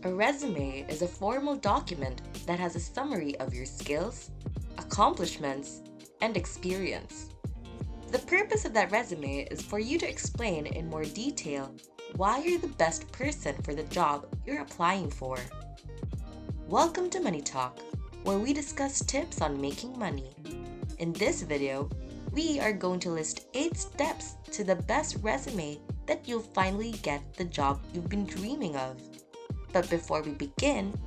A resume is a formal document that has a summary of your skills, accomplishments, and experience. The purpose of that resume is for you to explain in more detail why you're the best person for the job you're applying for. Welcome to Money Talk, where we discuss tips on making money. In this video, we are going to list 8 steps to the best resume that you'll finally get the job you've been dreaming of. But before we begin,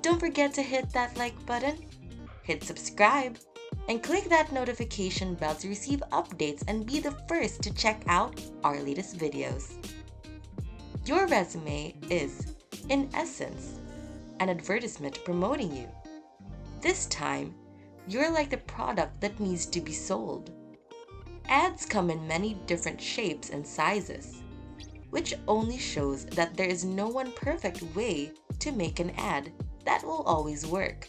don't forget to hit that like button, hit subscribe, and click that notification bell to receive updates and be the first to check out our latest videos. Your resume is, in essence, an advertisement promoting you. This time, you're like the product that needs to be sold. Ads come in many different shapes and sizes, which only shows that there is no one perfect way to make an ad that will always work.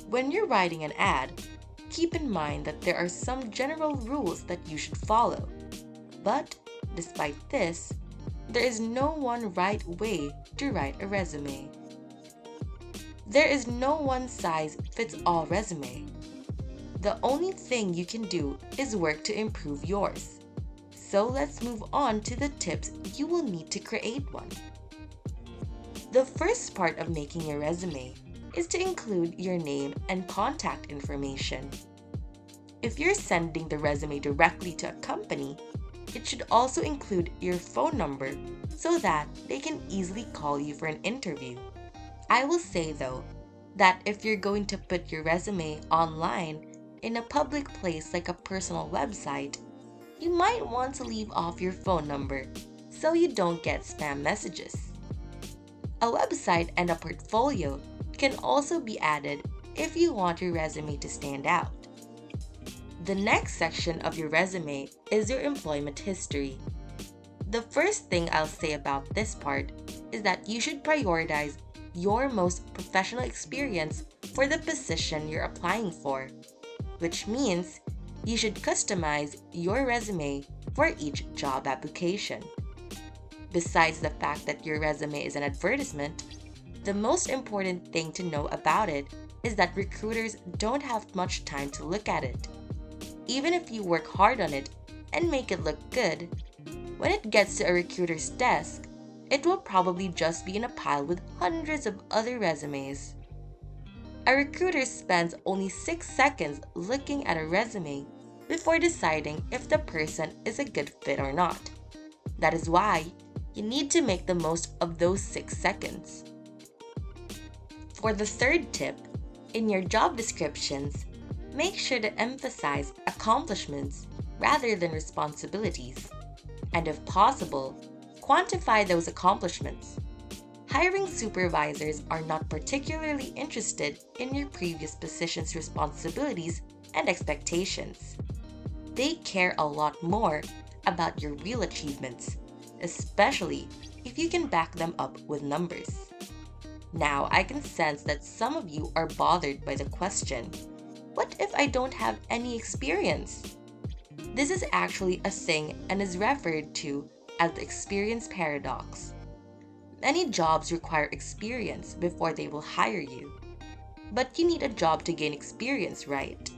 When you're writing an ad, keep in mind that there are some general rules that you should follow. But despite this, there is no one right way to write a resume. There is no one-size-fits-all resume. The only thing you can do is work to improve yours. So let's move on to the tips you will need to create one. The first part of making a resume is to include your name and contact information. If you're sending the resume directly to a company, it should also include your phone number so that they can easily call you for an interview. I will say though, that if you're going to put your resume online in a public place like a personal website, you might want to leave off your phone number so you don't get spam messages. A website and a portfolio can also be added if you want your resume to stand out. The next section of your resume is your employment history. The first thing I'll say about this part is that you should prioritize your most professional experience for the position you're applying for, which means you should customize your resume for each job application. Besides the fact that your resume is an advertisement, the most important thing to know about it is that recruiters don't have much time to look at it. Even if you work hard on it and make it look good, when it gets to a recruiter's desk, it will probably just be in a pile with hundreds of other resumes. A recruiter spends only 6 seconds looking at a resume before deciding if the person is a good fit or not. That is why you need to make the most of those 6 seconds. For the third tip, in your job descriptions, make sure to emphasize accomplishments rather than responsibilities. And if possible, quantify those accomplishments. Hiring supervisors are not particularly interested in your previous position's responsibilities and expectations. They care a lot more about your real achievements, especially if you can back them up with numbers. Now, I can sense that some of you are bothered by the question, what if I don't have any experience? This is actually a thing and is referred to as the experience paradox. Many jobs require experience before they will hire you, but you need a job to gain experience, right?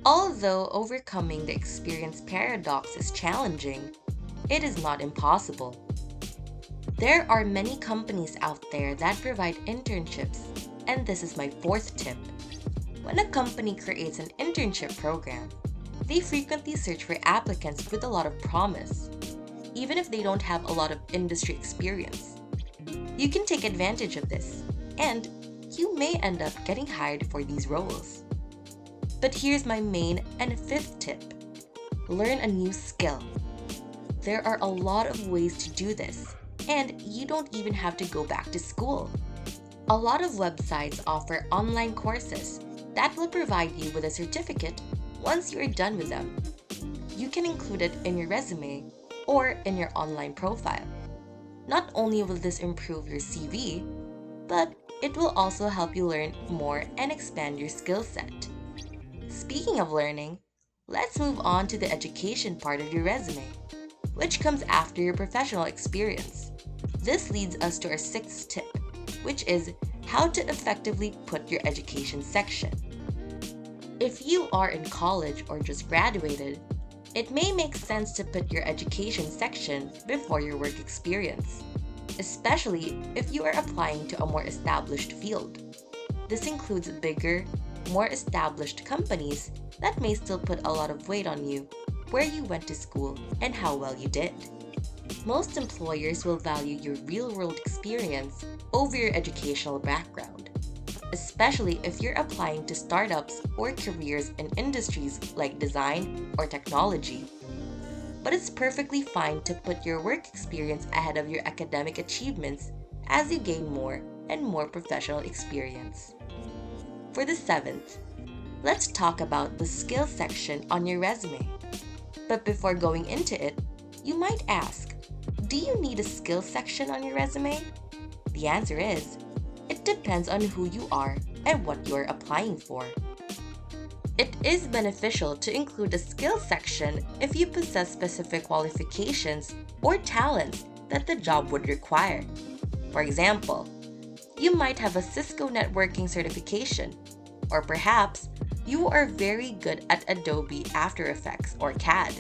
Although overcoming the experience paradox is challenging, it is not impossible. There are many companies out there that provide internships, and this is my fourth tip. When a company creates an internship program, they frequently search for applicants with a lot of promise, even if they don't have a lot of industry experience. You can take advantage of this, and you may end up getting hired for these roles. But here's my main and fifth tip. Learn a new skill. There are a lot of ways to do this, and you don't even have to go back to school. A lot of websites offer online courses that will provide you with a certificate once you're done with them. You can include it in your resume or in your online profile. Not only will this improve your CV, but it will also help you learn more and expand your skill set. Speaking of learning, let's move on to the education part of your resume, which comes after your professional experience. This leads us to our sixth tip. which is how to effectively put your education section. If you are in college or just graduated, it may make sense to put your education section before your work experience, especially if you are applying to a more established field. This includes bigger, more established companies that may still put a lot of weight on you, where you went to school, and how well you did. Most employers will value your real-world experience over your educational background, especially if you're applying to startups or careers in industries like design or technology. But it's perfectly fine to put your work experience ahead of your academic achievements as you gain more and more professional experience. For the 7th, let's talk about the skills section on your resume. But before going into it, you might ask, do you need a skills section on your resume? The answer is, it depends on who you are and what you're applying for. It is beneficial to include a skills section if you possess specific qualifications or talents that the job would require. For example, you might have a Cisco networking certification, or perhaps you are very good at Adobe After Effects or CAD,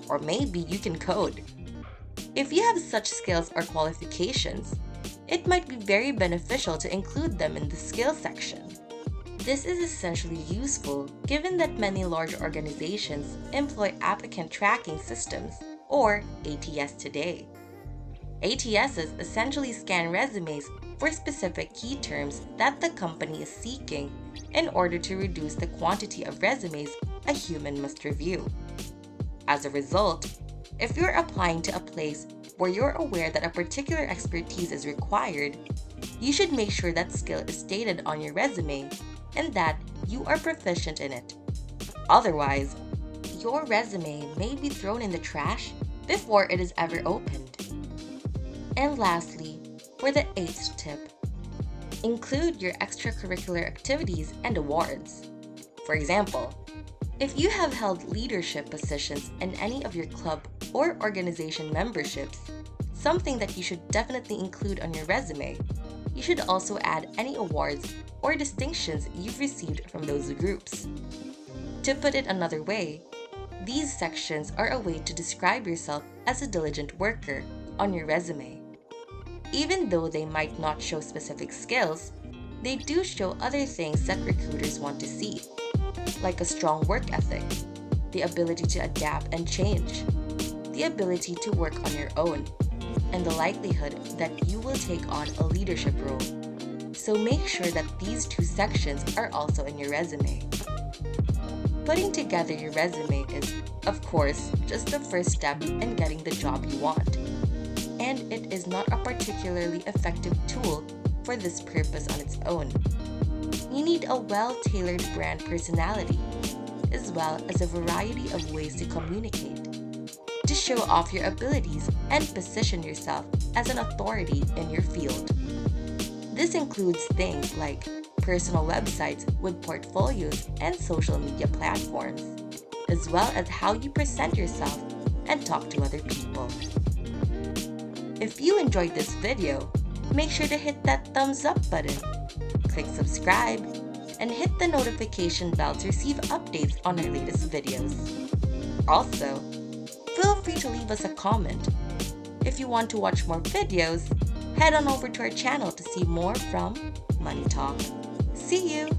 or maybe you can code. If you have such skills or qualifications, it might be very beneficial to include them in the skills section. This is essentially useful given that many large organizations employ applicant tracking systems, or ATS today. ATSs essentially scan resumes for specific key terms that the company is seeking in order to reduce the quantity of resumes a human must review. As a result, if you're applying to a place where you're aware that a particular expertise is required, you should make sure that skill is stated on your resume and that you are proficient in it. Otherwise, your resume may be thrown in the trash before it is ever opened. And lastly, for the 8th tip, include your extracurricular activities and awards. For example, if you have held leadership positions in any of your club or organization memberships, something that you should definitely include on your resume, you should also add any awards or distinctions you've received from those groups. To put it another way, these sections are a way to describe yourself as a diligent worker on your resume. Even though they might not show specific skills, they do show other things that recruiters want to see, like a strong work ethic, the ability to adapt and change, the ability to work on your own, and the likelihood that you will take on a leadership role. So make sure that these 2 sections are also in your resume. Putting together your resume is, of course, just the first step in getting the job you want. And it is not a particularly effective tool for this purpose on its own. You need a well-tailored brand personality, as well as a variety of ways to communicate, to show off your abilities and position yourself as an authority in your field. This includes things like personal websites with portfolios and social media platforms, as well as how you present yourself and talk to other people. If you enjoyed this video, make sure to hit that thumbs up button, click subscribe, and hit the notification bell to receive updates on our latest videos. Also, feel free to leave us a comment. If you want to watch more videos, head on over to our channel to see more from Money Talk. See you!